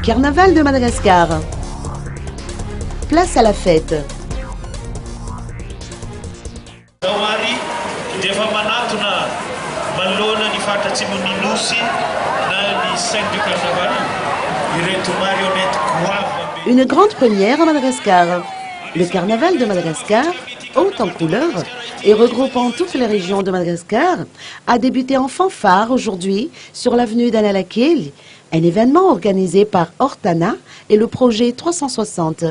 Carnaval de Madagascar. Place à la fête. Une grande première à Madagascar. Le Carnaval de Madagascar, haut en couleurs et regroupant toutes les régions de Madagascar, a débuté en fanfare aujourd'hui sur l'avenue d'Analakeli, un événement organisé par Ortana et le projet 360.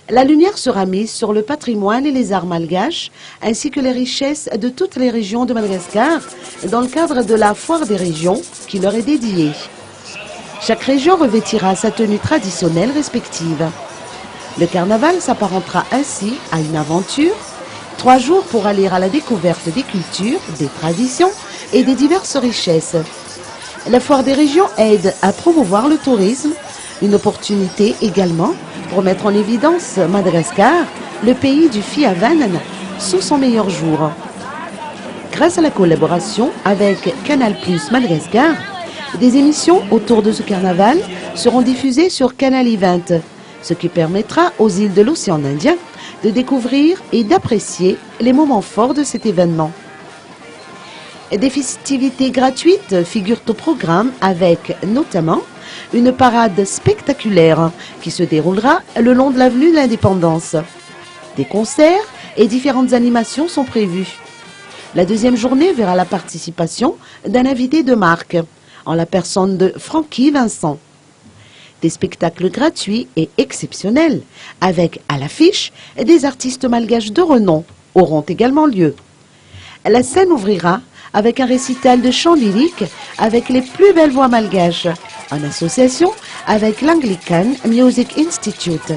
La lumière sera mise sur le patrimoine et les arts malgaches, ainsi que les richesses de toutes les régions de Madagascar, dans le cadre de la foire des régions qui leur est dédiée. Chaque région revêtira sa tenue traditionnelle respective. Le carnaval s'apparentera ainsi à une aventure, 3 jours pour aller à la découverte des cultures, des traditions et des diverses richesses. La foire des régions aide à promouvoir le tourisme, une opportunité également pour mettre en évidence Madagascar, le pays du Fiavan, sous son meilleur jour. Grâce à la collaboration avec Canal+ Madagascar, des émissions autour de ce carnaval seront diffusées sur Canal Event, ce qui permettra aux îles de l'océan Indien de découvrir et d'apprécier les moments forts de cet événement. Des festivités gratuites figurent au programme avec notamment une parade spectaculaire qui se déroulera le long de l'avenue de l'Indépendance. Des concerts et différentes animations sont prévues. La deuxième journée verra la participation d'un invité de marque, en la personne de Francky Vincent. Des spectacles gratuits et exceptionnels, avec à l'affiche des artistes malgaches de renom, auront également lieu. La scène ouvrira avec un récital de chants lyriques avec les plus belles voix malgaches, en association avec l'Anglican Music Institute.